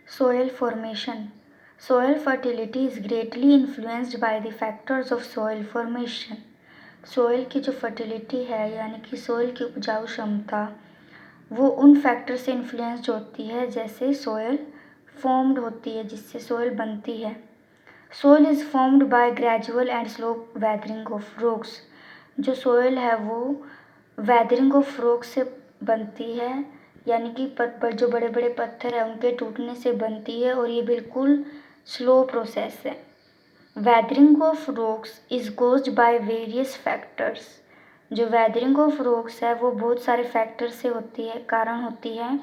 Soil formation. Soil fertility is greatly influenced by the factors of soil formation. Soil की जो fertility है यानी कि सोइल की उपजाऊ क्षमता वो उन फैक्टर से इन्फ्लुएंस्ड होती है जैसे सोइल फॉर्म्ड होती है, जिससे सोइल बनती है। Soil is formed by gradual and slow weathering of rocks. जो सोइल है वो वेदरिंग ऑफ रॉक से बनती है, यानी कि जो बड़े बड़े पत्थर हैं उनके टूटने से बनती है, और ये बिल्कुल स्लो प्रोसेस है। Weathering of rocks is caused by various factors. जो वेदरिंग ऑफ रॉक्स है वो बहुत सारे फैक्टर से होती है, कारण होती है,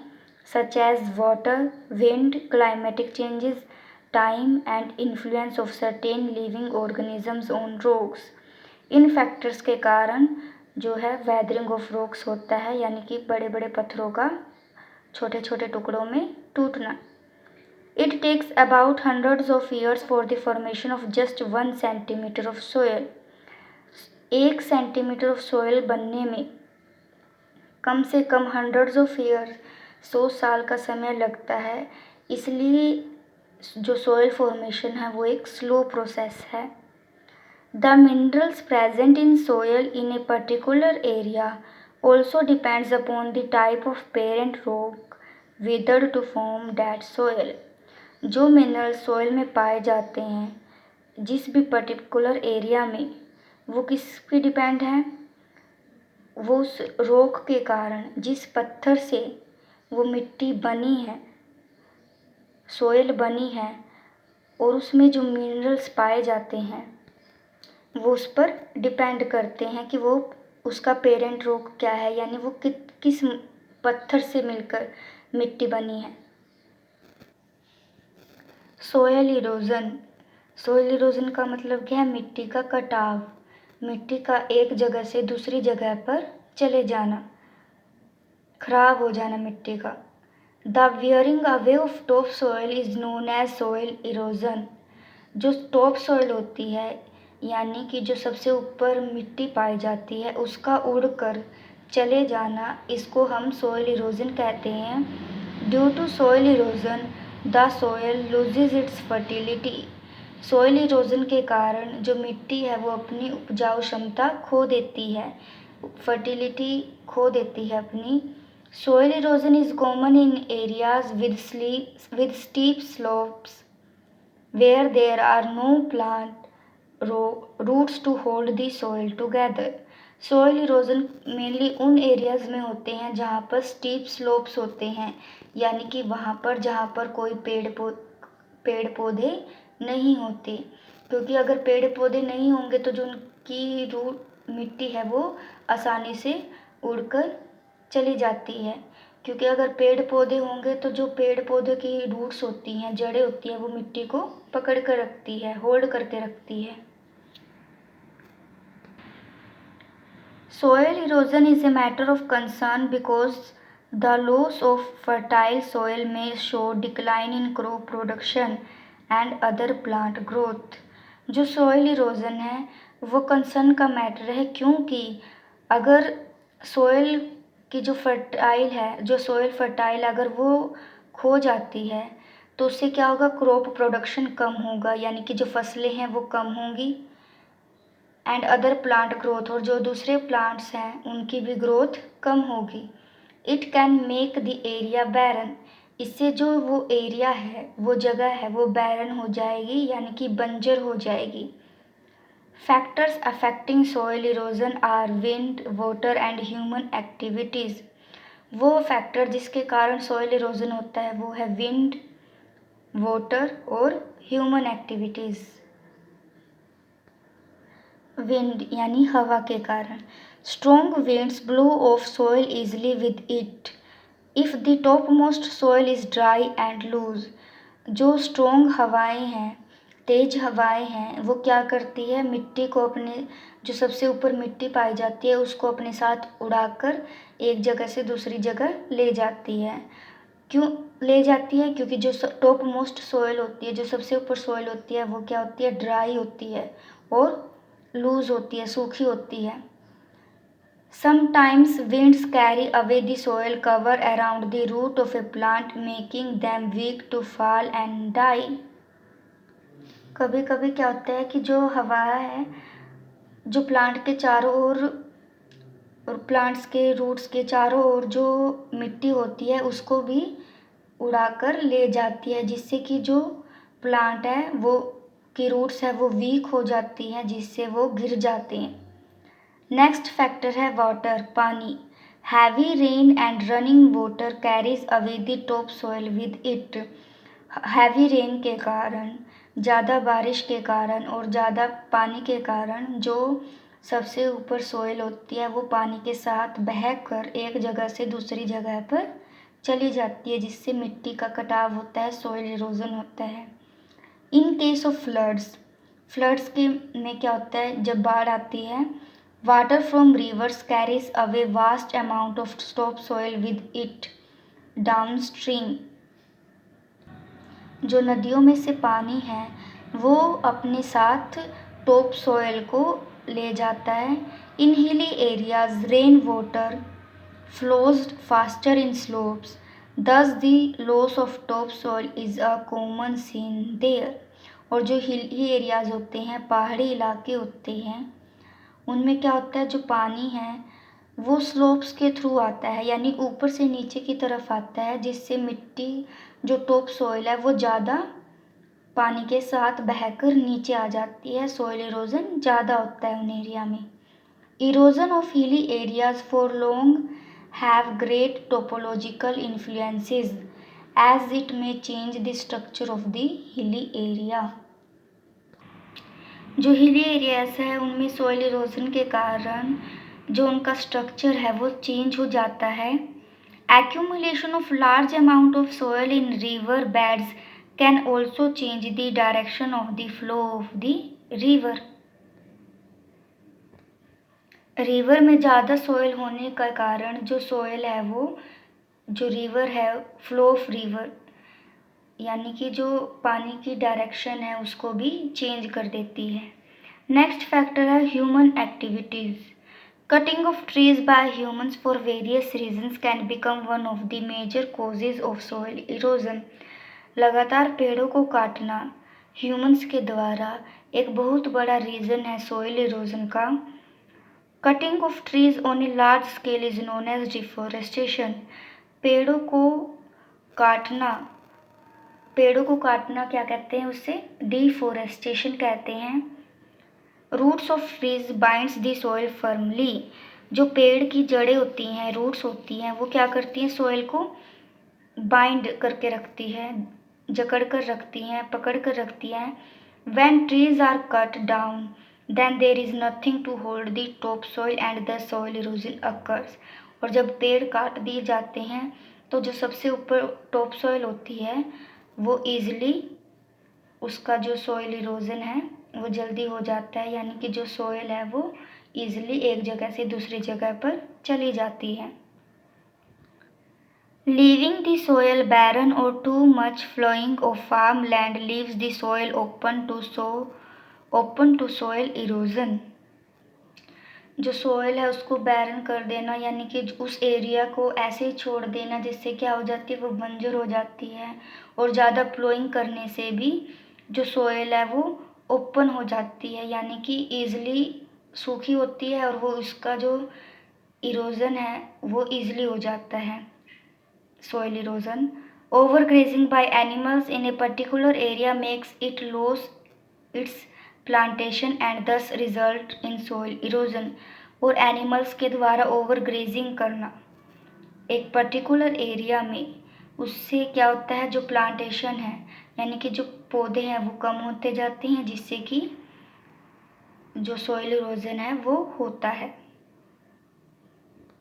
such as water, wind, climatic changes, time and influence of certain living organisms on rocks. इन फैक्टर्स के कारण जो है वेदरिंग ऑफ रॉक्स होता है, यानी कि बड़े बड़े पत्थरों का छोटे छोटे टुकड़ों में टूटना। It takes about hundreds of years for the formation of just 1 centimeter of soil. 1 centimetre of soil बनने में कम से कम हंड्रेड्स ऑफ ईयर 100 साल का समय लगता है, इसलिए जो सोयल फॉर्मेशन है वो एक स्लो प्रोसेस है। The minerals present in soil in a particular area also depends upon the type of parent rock withered to form that soil. जो मिनरल सोइल में पाए जाते हैं जिस भी पर्टिकुलर एरिया में, वो किस पे डिपेंड है, वो उस रॉक के कारण, जिस पत्थर से वो मिट्टी बनी है, सोइल बनी है, और उसमें जो मिनरल्स पाए जाते हैं वो उस पर डिपेंड करते हैं कि वो उसका पेरेंट रॉक क्या है, यानी वो किस पत्थर से मिलकर मिट्टी बनी है। Soil erosion. सोयल इरोजन का मतलब क्या है? मिट्टी का कटाव, मिट्टी का एक जगह से दूसरी जगह पर चले जाना, खराब हो जाना मिट्टी का। The wearing away of top soil is known as soil erosion. जो टॉप सोयल होती है यानी कि जो सबसे ऊपर मिट्टी पाई जाती है उसका उड़कर चले जाना, इसको हम सोयल इरोजन कहते हैं। Due to soil erosion the soil loses its fertility. Soil erosion के कारण जो मिट्टी है वो अपनी उपजाऊ क्षमता खो देती है, फर्टिलिटी खो देती है अपनी। Soil erosion is common in areas with steep slopes where there are no plant roots to hold the soil together. Soil erosion mainly उन एरियाज़ में होते हैं जहाँ पर स्टीप स्लोप्स होते हैं, यानी कि वहाँ पर जहाँ पर कोई पेड़ पौधे नहीं होते, क्योंकि अगर पेड़ पौधे नहीं होंगे तो जो उनकी रूट मिट्टी है वो आसानी से उड़कर चली जाती है, क्योंकि अगर पेड़ पौधे होंगे तो जो पेड़ पौधे की रूट्स होती हैं, जड़ें होती हैं, वो मिट्टी को पकड़ कर रखती है, होल्ड करके रखती है। Soil erosion is a matter of concern because the loss of fertile soil में show decline in crop production and other plant growth. जो सोयल इरोजन है वो कंसर्न का मैटर है, क्योंकि अगर सोयल कि जो सोइल फर्टाइल अगर वो खो जाती है तो उससे क्या होगा, क्रॉप प्रोडक्शन कम होगा, यानी कि जो फसलें हैं वो कम होंगी, एंड अदर प्लांट ग्रोथ, और जो दूसरे प्लांट्स हैं उनकी भी ग्रोथ कम होगी। It can make the area barren. इससे जो वो एरिया है, वो जगह है, वो बैरन हो जाएगी, यानी कि बंजर हो जाएगी। Factors affecting soil erosion are wind, water and human activities. वो फैक्टर जिसके कारण सोइल इरोजन होता है वो है विंड, वाटर और ह्यूमन एक्टिविटीज़। विंड यानी हवा के कारण। Strong winds blow off soil easily with it if the top most soil is dry and loose. जो स्ट्रॉन्ग हवाएं हैं, तेज हवाएं हैं, वो क्या करती है, मिट्टी को अपने, जो सबसे ऊपर मिट्टी पाई जाती है उसको अपने साथ उड़ाकर एक जगह से दूसरी जगह ले जाती है। क्यों ले जाती है? क्योंकि जो टॉप मोस्ट सोयल होती है, जो सबसे ऊपर सोयल होती है, वो क्या होती है, ड्राई होती है और लूज होती है, सूखी होती है। Sometimes winds carry away the soil cover around the root of a plant, making them weak to fall and die. कभी कभी क्या होता है कि जो हवा है, जो प्लांट के चारों ओर और प्लांट्स के रूट्स के चारों ओर जो मिट्टी होती है उसको भी उड़ाकर ले जाती है, जिससे कि जो प्लांट है वो की रूट्स है वो वीक हो जाती हैं, जिससे वो गिर जाते हैं। नेक्स्ट फैक्टर है वाटर, पानी। Heavy rain and running water carries away the top soil with it. Heavy rain के कारण, ज़्यादा बारिश के कारण और ज़्यादा पानी के कारण जो सबसे ऊपर सॉइल होती है वो पानी के साथ बहकर एक जगह से दूसरी जगह पर चली जाती है, जिससे मिट्टी का कटाव होता है, सॉइल इरोजन होता है। इन केस ऑफ फ्लड्स के में क्या होता है, जब बाढ़ आती है, water from reverse carries away vast amount of top soil with it down stream. जो नदियों में से पानी है वो अपने साथ टॉप सॉइल को ले जाता है। In hilly areas rain water flows faster in slopes, thus the loss of topsoil is a common scene there। और जो हिली एरियाज होते हैं, पहाड़ी इलाके होते हैं, उनमें क्या होता है, जो पानी है वो स्लोप्स के थ्रू आता है, यानी ऊपर से नीचे की तरफ आता है, जिससे मिट्टी जो टॉप सॉइल है वो ज़्यादा पानी के साथ बहकर नीचे आ जाती है, सॉइल इरोजन ज़्यादा होता है उन एरिया में। Erosion of hilly areas for long have great topological influences as it may change the structure of the hilly area। जो हिली एरियाज है उनमें सॉइल इरोजन के कारण जो उनका स्ट्रक्चर है वो चेंज हो जाता है। Accumulation of large amount of soil in river beds can also change the direction of the flow of the river। River में ज़्यादा सॉइल होने का कारण जो सॉइल है वो जो रिवर है, फ्लो ऑफ रिवर, यानी कि जो पानी की डायरेक्शन है उसको भी चेंज कर देती है। नेक्स्ट फैक्टर है human activities. Cutting of trees by humans for various reasons can become one of the major causes of soil erosion. लगातार पेड़ों को काटना ह्यूमंस के द्वारा एक बहुत बड़ा रीज़न है सॉइल इरोजन का। Cutting of trees on a large scale is known as deforestation. पेड़ों को काटना क्या कहते हैं, उससे डिफॉरेस्टेशन कहते हैं। Roots of trees binds the soil firmly. जो पेड़ की जड़ें होती हैं, रूट्स होती हैं, वो क्या करती हैं, सॉइल को बाइंड करके रखती है, जकड़ कर रखती हैं, पकड़ कर रखती हैं। When trees are cut down then there is nothing to hold the topsoil and the soil erosion occurs। और जब पेड़ काट दिए जाते हैं तो जो सबसे ऊपर टॉप सॉइल होती है वो ईजिली उसका जो सॉइल इरोजन है वो जल्दी हो जाता है, यानी कि जो सॉइल है वो ईजिली एक जगह से दूसरी जगह पर चली जाती है। Leaving the soil barren or too much flowing of farmland leaves the soil open to soil erosion। जो सॉइल है उसको बैरन कर देना, यानी कि उस एरिया को ऐसे ही छोड़ देना जिससे क्या हो जाती है, वो बंजर हो जाती है। और ज़्यादा प्लोइंग करने से भी जो सॉइल है वो ओपन हो जाती है, यानी कि ईजिली सूखी होती है और वो उसका जो इरोजन है वो ईजिली हो जाता है, soil erosion. Overgrazing by animals in a particular area makes it loss it's plantation and दस रिजल्ट इन सॉइल इरोजन। और एनिमल्स के द्वारा ओवरग्रेजिंग करना एक पर्टिकुलर एरिया में, उससे क्या होता है, जो प्लांटेशन है यानी कि जो पौधे हैं वो कम होते जाते हैं, जिससे कि जो सॉइल इरोजन है वो होता है।